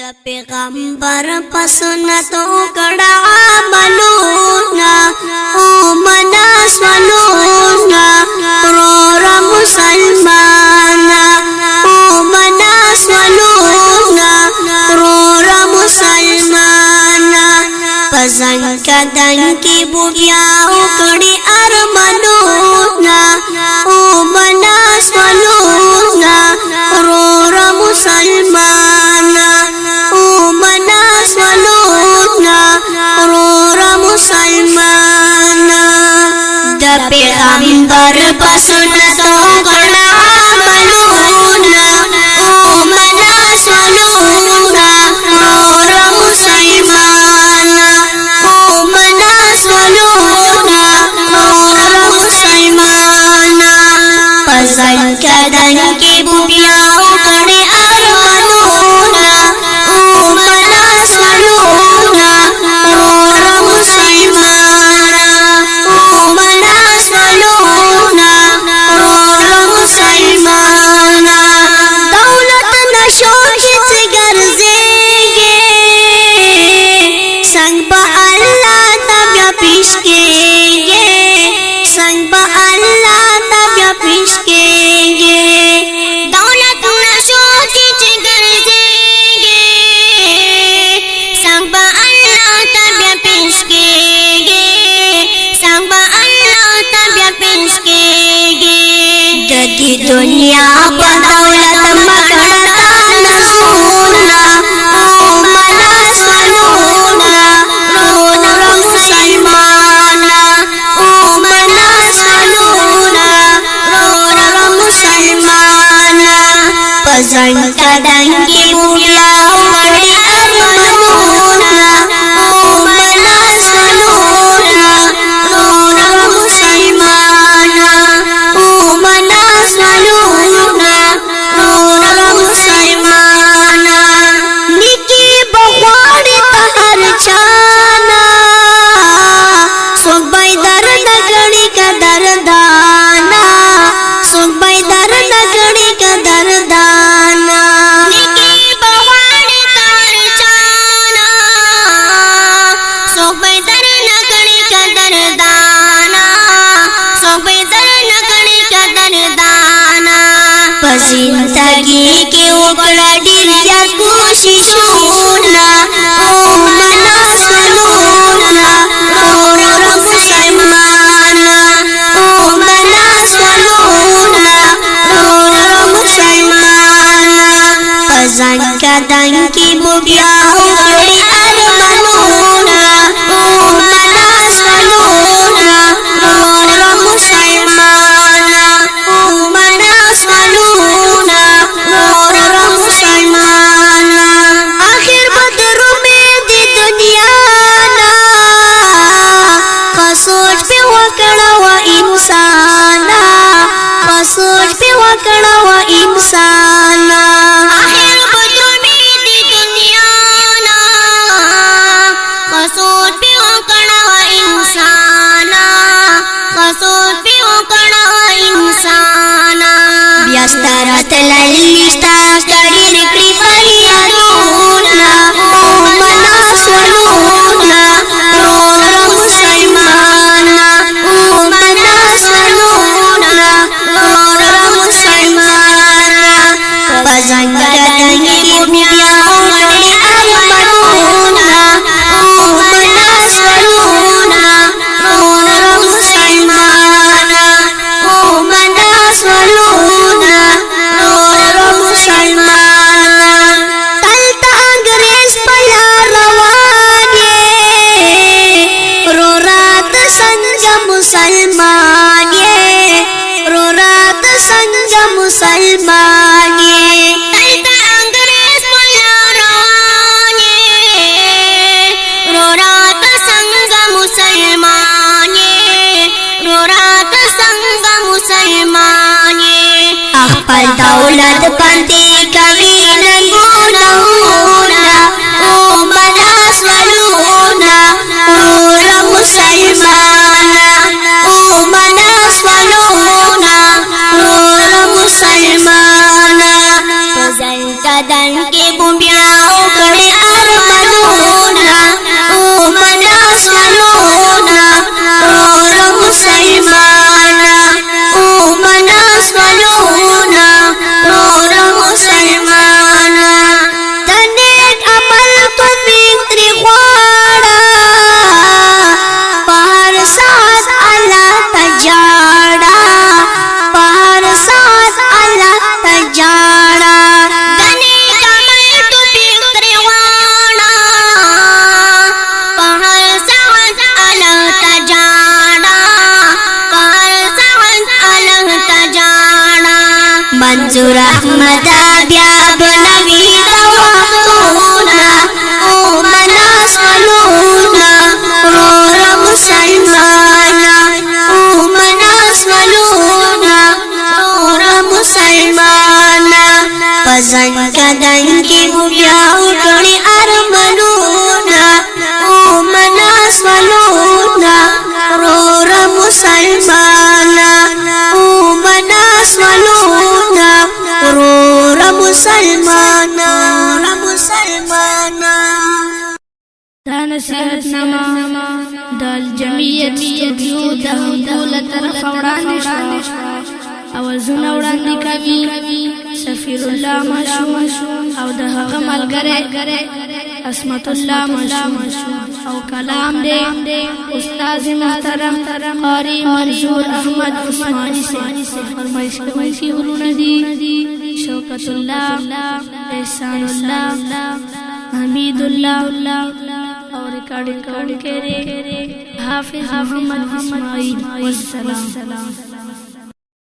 د پیغمبر په سنتو کړه عملونه او مناسونه رور مسلمانا او مناسونه رور مسلمانا پزنګ کدن کی بوبیا کړي ارمانونه او مناسونه رور مسلمانا پیغمبر پسنتو غنا عملونا او مناسولونا نور مسلمانا او مناسولونا نور مسلمانا پسن کدن کی بوبیاو کڑی ارمانونا او مناسولونا نور مسلمانا दुनिया बदौलत मकड़ता नसूना ओ मनसलूना रोना मुसलमाना ओ मनसलूना रोना मुसलमाना पसंद कदंगी बुया बड़ी अरमानूना ओ मनसलूना रोना मुसलमाना ओ जिंदगी के ऊपरा डिरिया कोशिशोना ओ मनसलूना रोना मुसलमाना ओ मनसलूना रोना मुसलमाना पसंद कदन की बुबिया कड़ी अरमानूना ओ मनसलूना रोना मुसलमाना ओ मनसलूना आखिर बदरू में दी दुनिया ना सोच पे वकड़ा हुआ इंसाना सोच पे वकड़ा हुआ इंसाना आखिर बदरू में दी दुनिया ना सोच पे वकड़ा हुआ इंसाना सोच पे वकड़ा हुआ इंसाना व्यस्तरत ललिता कड़ी निकली फरियादूना ओ मनसलूना रोना मुसलमाना ओ मनसलूना रोना मुसलमाना पसंद कदंगी बुबिया कड़ी अरमानूना ओ मनसलूना रोना मुसलमाना ओ मनसलूना मुसलमान ये रो रात संग मुसलमान ये अंग्रेज पुलारान ये रो रात संग मुसलमान ये रो रात संग मुसलमान ये अखपल दौलत पंथी कवि नगुना ओ मनसलूना रोना मुसलमाना ओ मनसलूना रोना मुसलमाना पसंद कदन के बुबिया احمد بیا بنوی دواختونا او مناس ولونا رور مسلمانا او مناس ولونا رور مسلمانا پزن کدن کی بیا اٹھڑی ارمنونا او مناس ولونا رور مسلمانا او مناس ولونا رور مسلمانا دا نصیحت نما دال جمعیت استودیو دا دولت طرف وړاندې شو اوازونه وړاندې کوي سفیر الله ماشوم او د هغه ملګری عصمت الله ماشوم او کلام دې استاد محترم قاری منظور احمد عثماني سے فرمایش کوي ورونه دي شوکت الله احسان الله حمید الله اور ریکارڈنگ کرے حافظ محمد اسماعیل والسلام